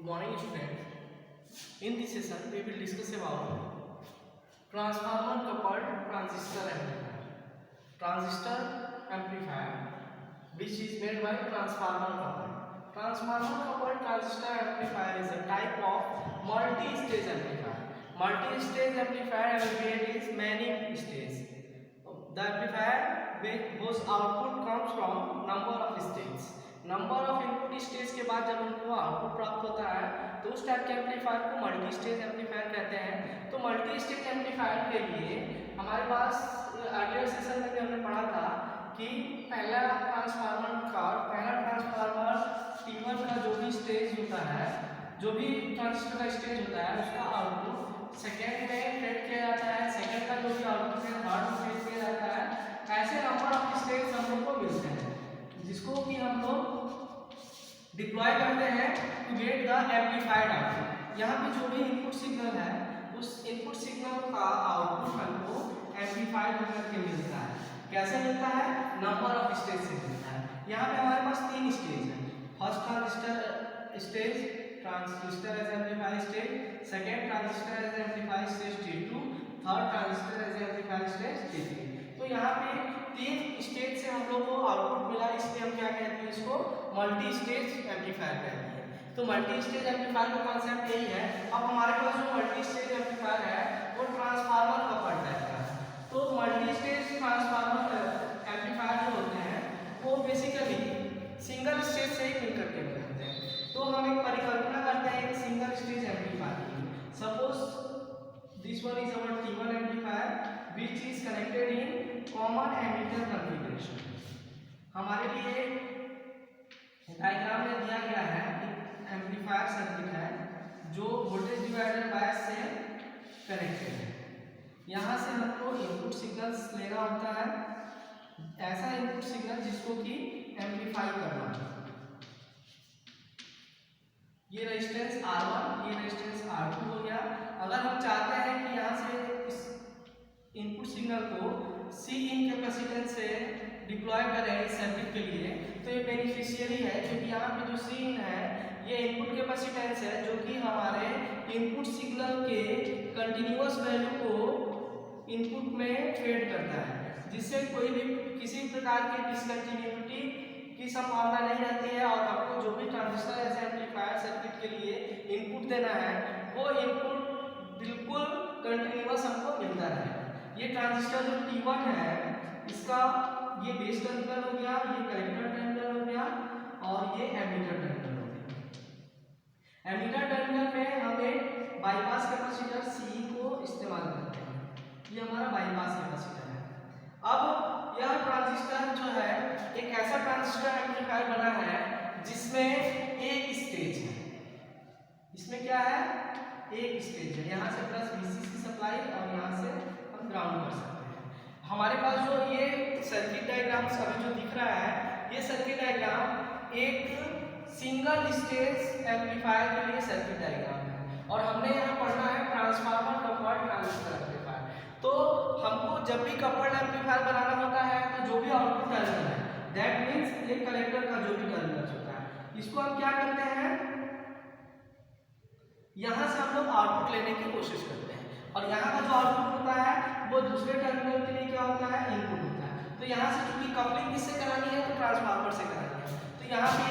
Good morning, students. In this session, we will discuss about transformer coupled transistor amplifier. Transistor amplifier, which is made by transformer coupled. Transformer coupled transistor amplifier is a type of multi-stage amplifier. Multi-stage amplifier abbreviated is many stage. The amplifier whose output comes from number of stages. Number of input stage के बाद जब हमको output प्राप्त होता है तो उस type के एम्पलीफायर को मल्टी स्टेज एम्पलीफायर कहते हैं। तो मल्टी स्टेज एम्पलीफायर के लिए हमारे पास अर्लियर सेशन में हमने पढ़ा था कि पहला ट्रांसफार्मर T1 का जो भी स्टेज होता है, जो भी ट्रांजिस्टर का स्टेज होता है, उसका आउटपुट सेकेंड में फेड किया जाता है। सेकेंड का जो भी आउटपुट है थर्ड में फेड किया जाता है। ऐसे नंबर ऑफ स्टेज हम लोग को मिलते हैं जिसको कि हम लोग डिप्लॉय करते हैं to get the amplified output. यहाँ पे जो भी इनपुट सिग्नल है उस इनपुट सिग्नल का आउटपुट हमको एम्पलीफाइड होकर के मिलता है। कैसे मिलता है? नंबर ऑफ स्टेज से मिलता है। यहाँ पे हमारे पास तीन स्टेज है। First transistor stage, transistor as amplifier stage, second transistor as amplifier stage T2, third transistor as amplifier stage T3। तो यहाँ पे तीन स्टेज से हम लोग को आउटपुट मिला, इसलिए हम क्या कहते हैं, इसको मल्टी स्टेज एम्पलीफायर कहते हैं। तो मल्टी स्टेज एम्पलीफायर का कॉन्सेप्ट यही है। अब हमारे पास जो मल्टी स्टेज एम्पलीफायर है वो ट्रांसफार्मर कपल्ड टाइप का है। तो मल्टी स्टेज ट्रांसफार्मर एम्पलीफायर जो होते हैं वो बेसिकली सिंगल स्टेज से ही मिलकर के बनते हैं। तो हम एक परिकल्पना करते हैं सिंगल स्टेज एम्पलीफायर की। Suppose this one is our T1 amplifier which is connected in common emitter configuration। हमारे लिए डायग्राम में दिया गया है एक एम्पलीफायर सर्किट है जो वोल्टेज डिवाइडर बायस से कनेक्टेड है। यहाँ से हमको इनपुट सिग्नल्स लेना होता है, ऐसा इनपुट सिग्नल जिसको कि एम्पलीफाई करना है। ये रेजिस्टेंस R1, ये रेजिस्टेंस R2 हो गया। अगर हम चाहते हैं कि यहाँ से इस इनपुट सिग्नल को C इन कैपेसिटेंस से डिप्लॉय करें इस सर्किट के लिए, तो ये बेनिफिशियरी है क्योंकि यहाँ पे जो C इन है ये इनपुट कैपेसिटेंस है जो कि हमारे इनपुट सिग्नल के कंटिन्यूअस वैल्यू को इनपुट में फेड करता है, जिससे कोई भी किसी प्रकार की डिसकंटिन्यूटी की संभावना नहीं रहती है। और आपको जो भी ट्रांजिस्टर एज एम्पलीफायर सर्किट के लिए इनपुट देना है वो इनपुट बिल्कुल कंटिन्यूअस हमको मिलता रहे। ये ट्रांजिस्टर जो T1 है इसका ये बेस टर्मिनल हो गया, ये कलेक्टर टर्मिनल हो गया और ये एमीटर टर्मिनल हो गया। एमीटर टर्मिनल में हम एक बाईपास कैपेसिटर C को इस्तेमाल करते हैं। ये हमारा बाईपास कैपेसिटर है। अब यह ट्रांजिस्टर जो है एक ऐसा ट्रांजिस्टर एम्पलीफायर बना है जिसमें एक स्टेज है। इसमें क्या है? एक स्टेज है। यहाँ से प्लस VCC सप्लाई और यहाँ से हम ग्राउंड कर सकते हैं। हमारे पास जो ये सर्किट डायग्राम अभी जो दिख रहा है ये सर्किट डायग्राम एक सिंगल स्टेज एम्पलीफायर के लिए सर्किट डायग्राम है और हमने यहाँ पढ़ना है ट्रांसफार्मर कपल्ड ट्रांजिस्टर एम्पलीफायर। तो हमको जब भी कपल्ड एम्पलीफायर बनाना होता है तो जो भी आउटपुट टर्मिनल है दैट मीन्स ये कलेक्टर का जो भी टर्मिनल होता है इसको हम क्या करते हैं, यहाँ से हम लोग आउटपुट लेने की कोशिश करते हैं और यहाँ का जो आउटपुट होता है वो दूसरे टर्मिनल के लिए क्या होता है? इनपुट होता है। तो यहाँ से क्योंकि कपलिंग किससे करानी है तो ट्रांसफार्मर से करानी है, तो यहाँ पे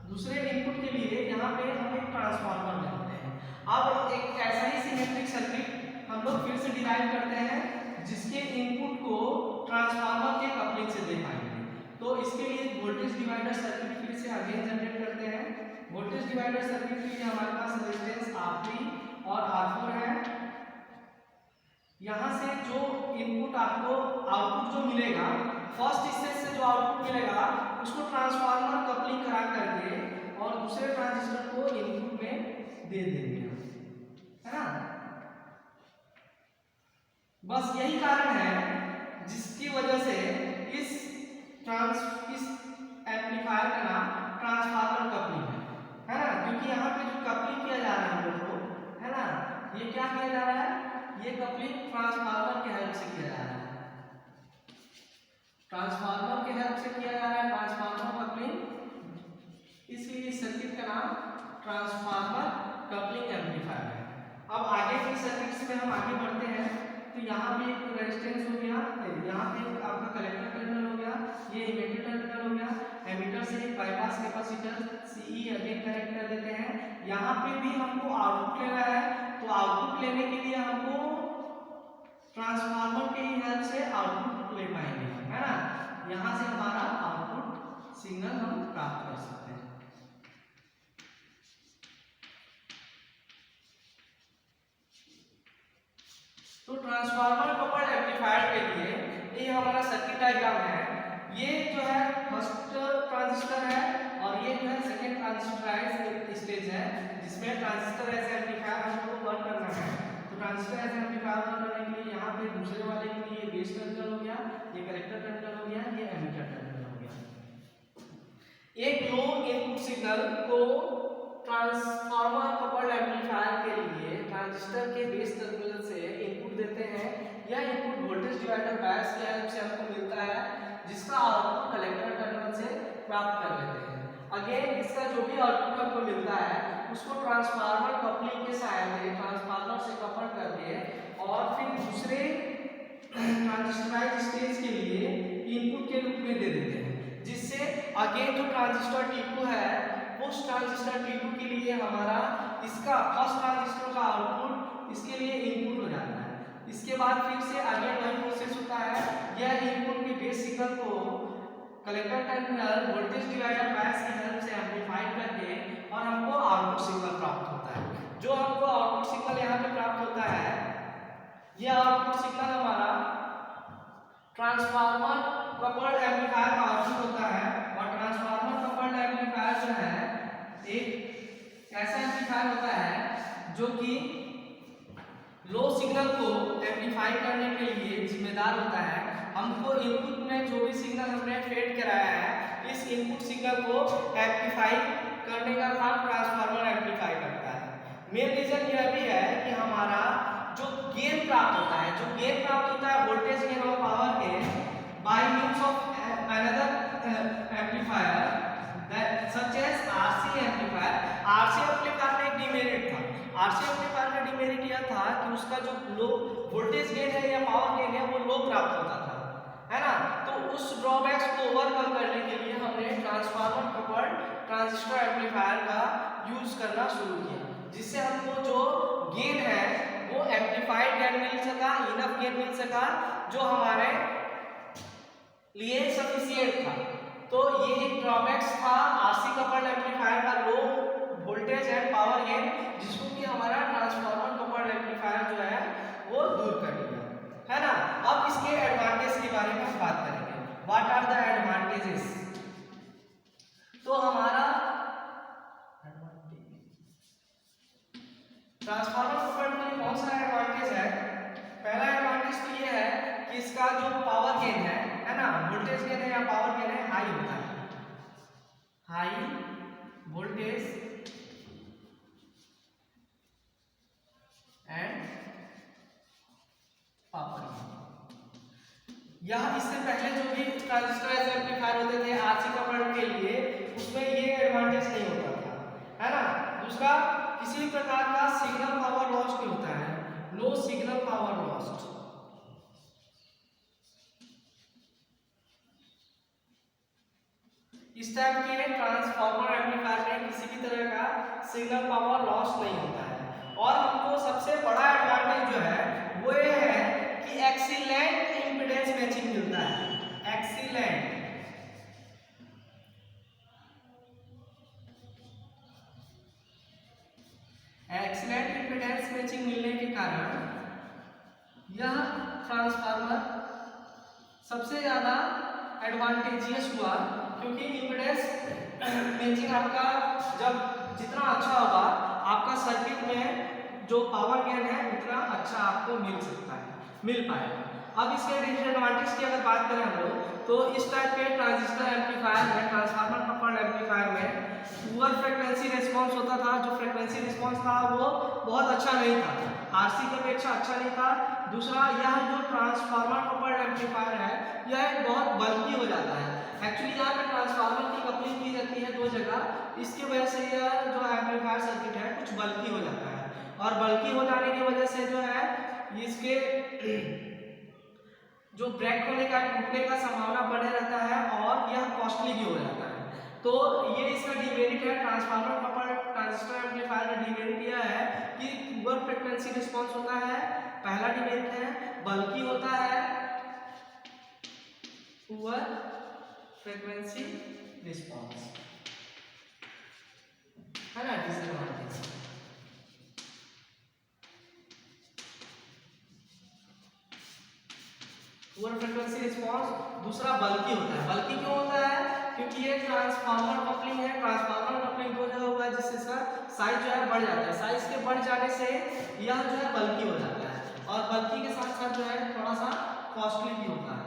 दूसरे इनपुट के लिए यहाँ पे हम एक ट्रांसफार्मर लेते हैं। अब एक ऐसा ही सिमेट्रिक सर्किट हम लोग फिर से डिराइव करते हैं जिसके इनपुट को ट्रांसफार्मर के कपलिंग से दे पाएंगे। तो इसके लिए वोल्टेज डिवाइडर सर्किट फिर से अगेन जनरेट करते हैं। वोल्टेज डिवाइडर सर्किट के लिए हमारे पास रेजिस्टेंस R3 और R4 है। यहाँ से जो इनपुट आपको आउटपुट जो मिलेगा फर्स्ट स्टेज से जो आउटपुट मिलेगा उसको ट्रांसफार्मर कपलिंग करा करके और दूसरे ट्रांजिस्टर को इनपुट में दे देंगे, है ना। बस यही कारण है जिसकी वजह से इस एम्पलीफायर का नाम ट्रांसफार्मर कपलिंग है ना, क्योंकि यहाँ पे जो कपलिंग किया जा रहा है हम लोग को, है ना, ये क्या किया जा रहा है, ये कपलिंग ट्रांसफार्मर के हेल्प से किया जा रहा है। ट्रांसफार्मर के हेल्प से किया जा रहा है ट्रांसफार्मर कपलिंग, इसलिए सर्किट का नाम ट्रांसफार्मर कपलिंग एम्पलीफायर है। अब आगे की सर्किट्स में हम आगे बढ़ते हैं। तो यहाँ पे एक रेजिस्टेंस हो गया, यहाँ पे आपका कलेक्टर टर्मिनल हो गया, ये इमीटर टर्मिनल हो गया। एमीटर से एक bypass capacitor CE again connect कर देते हैं। यहाँ पे भी हमको आउटपुट लेना है, तो आउटपुट लेने के लिए हमको ट्रांसफार्मर के हेल्प से आउटपुट ले पाएंगे, है ना। यहाँ से हमारा आउटपुट सिग्नल हम प्राप्त कर सकते हैं। तो ट्रांसफार्मर कपल्ड एम्पलीफायर के लिए ये हमारा सर्किट डायग्राम है। ये जो है फर्स्ट ट्रांजिस्टर है और ये जो है सेकंड ट्रांजिस्टराइज स्टेज है, जिसमें ट्रांजिस्टर एज एम्पलीफायर हमको वर्क करना है। तो ट्रांजिस्टर एज एम्पलीफायर वर्क करने के लिए यहाँ पे दूसरे वाले के लिए बेस टर्मिनल हो गया, ये कलेक्टर टर्मिनल हो गया, ये एमीटर टर्मिनल हो गया। एक लो इनपुट सिग्नल को ट्रांसफार्मर कपल्ड एम्पलीफायर के लिए ट्रांजिस्टर के बेस टर्मिनल से इनपुट देते हैं। यह इनपुट वोल्टेज डिवाइडर बायस के हेल्प से हमको मिलता है, जिसका आउटपुट कलेक्टर टर्मिनल से प्राप्त कर लेते हैं। अगेन इसका जो भी आउटपुट हमको मिलता है उसको ट्रांसफार्मर कपलिंग के सहायता से ट्रांसफार्मर से कपल करके और फिर दूसरे ट्रांजिस्टराइज स्टेज के लिए इनपुट के रूप में दे देते हैं, जिससे अगेन जो ट्रांजिस्टर T2 है उस ट्रांजिस्टर T2 के लिए हमारा इसका फर्स्ट ट्रांजिस्टर का आउटपुट इसके लिए इनपुट हो जाता है। इसके बाद फिर से आगे वही प्रोसेस होता है, यह इनपुट के बेस सिग्नल को collector terminal voltage divider bias की हेल्प से एम्पलीफाई करके और हमको आउटपुट सिग्नल प्राप्त होता है। जो हमको आउटपुट सिग्नल यहाँ पे प्राप्त होता है, यह आउटपुट सिग्नल हमारा ट्रांसफार्मर कपल्ड एम्पलीफायर का आउटपुट होता है। और ट्रांसफार्मर कपल्ड एम्पलीफायर जो है एक ऐसा एम्पलीफायर होता है जो कि लो सिग्नल को एम्पलीफाई करने के लिए जिम्मेदार होता है। हमको इनपुट में जो भी सिग्नल हमने फेड कराया है, इस इनपुट सिग्नल को एम्पलीफाई करने का काम ट्रांसफार्मर एम्पलीफाई करता है। मेन रीजन यह भी है कि हमारा जो गेन प्राप्त होता है, जो गेन प्राप्त होता है वोल्टेज गेन और power gain by means of another amplifier that such as RC amplifier. RC amplifier में एक डिमेरिट था। RC एम्पलीफायर का डिमेरिट यह था कि उसका जो लो वोल्टेज गेन है या पावर गेन है वो लो प्राप्त होता था, है ना। तो उस ड्रॉबैक्स को ओवरकम करने के लिए हमने ट्रांसफार्मर कपल्ड ट्रांजिस्टर एम्पलीफायर का यूज करना शुरू किया, जिससे हमको जो गेन है वो एम्पलीफाइड गेन मिल सका, इनफ गेन मिल सका जो हमारे लिए सफिशिएंट था। तो ये एक ड्रॉबैक्स था RC कपल्ड एम्पलीफायर का, low voltage and power gain, जिसको कि हमारा ट्रांसफार्मर कपल्ड एम्पलीफायर जो है वो दूर कर दिया, है ना। अब इसके एडवांटेज के बारे में हम बात करेंगे। What are the advantages? तो हमारा ट्रांसफार्मर कपल्ड में कौन सा एडवांटेज है? पहला एडवांटेज तो ये है कि इसका जो पावर गेन है ना, वोल्टेज गेन है या पावर गेन है, हाई होता है। High voltage and power. यह इससे पहले जो भी ट्रांजिस्टर एम्पलीफायर होते थे RC कपल्ड के लिए, उसमें ये एडवांटेज नहीं होता था, है ना। दूसरा, किसी भी प्रकार का सिग्नल पावर लॉस नहीं होता है, लो सिग्नल पावर लॉस। इस टाइप के ट्रांसफार्मर एम्पलीफायर में किसी भी तरह का सिग्नल पावर लॉस नहीं होता है। और हमको सबसे बड़ा एडवांटेज जो है वो ये है कि एक्सीलेंट इंपेडेंस मैचिंग मिलता है। एक्सीलेंट इंपेडेंस मैचिंग मिलने के कारण यह ट्रांसफार्मर सबसे ज्यादा एडवांटेजियस हुआ, क्योंकि इंपेडेंस मैचिंग आपका जब जितना अच्छा होगा, आपका सर्किट में जो पावर गेन है उतना अच्छा आपको मिल पाएगा। अब इसके डिसएडवांटेज की अगर बात करें हम लोग, तो इस टाइप के ट्रांजिस्टर एम्पलीफायर में, ट्रांसफार्मर कपल्ड एम्पलीफायर में पुअर फ्रीक्वेंसी रिस्पांस होता था। जो फ्रीक्वेंसी रिस्पांस था वो बहुत अच्छा नहीं था, RC की अपेक्षा अच्छा नहीं था। दूसरा, यह जो ट्रांसफार्मर कपल्ड एम्पलीफायर है यह बहुत बल्कि हो जाता है। एक्चुअली यहाँ पे ट्रांसफार्मर की कपलिंग की जाती है दो जगह, इसकी वजह से यह जो एम्पलीफायर सर्किट है कुछ बल्की हो जाता है, और बल्की हो जाने की वजह से जो है इसके जो ब्रेक होने का टूटने का संभावना बढ़े रहता है और यह कॉस्टली भी हो जाता है। तो ये इसका डिमेरिट है, ट्रांसफार्मर कपल्ड ट्रांजिस्टर एम्पलीफायर का डिमेरिट यह है कि पुअर फ्रीक्वेंसी रिस्पांस होता है, पहला डिमेरिट है। बल्कि होता है, पुअर फ्रीक्वेंसी रिस्पांस है ना, डिसएडवांटेज। Poor frequency response. दूसरा बल्कि होता है। बल्कि क्यों होता है? क्योंकि ये ट्रांसफार्मर कपलिंग है, ट्रांसफार्मर कपलिंग दो जगह हुआ है जिससे इसका साइज जो है बढ़ जाता है। साइज के बढ़ जाने से यह जो है बल्कि हो जाता है, और बल्कि के साथ साथ जो है थोड़ा सा कॉस्टली भी होता है।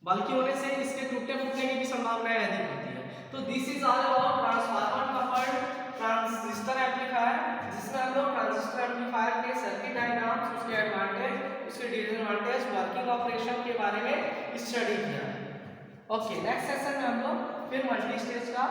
बल्कि होने से इसके टूटने फूटने की भी संभावनाएं अधिक होती है। तो this is all about transformer coupled transistor amplifier, जिसमें हम लोग ट्रांजिस्टर एम्पलीफायर के सर्किट डायग्राम्स, उसके एडवांटेज, उसके डिसएडवांटेज, वर्किंग ऑपरेशन के बारे में स्टडी किया। ओके, नेक्स्ट सेशन में हम लोग फिर मल्टी स्टेज का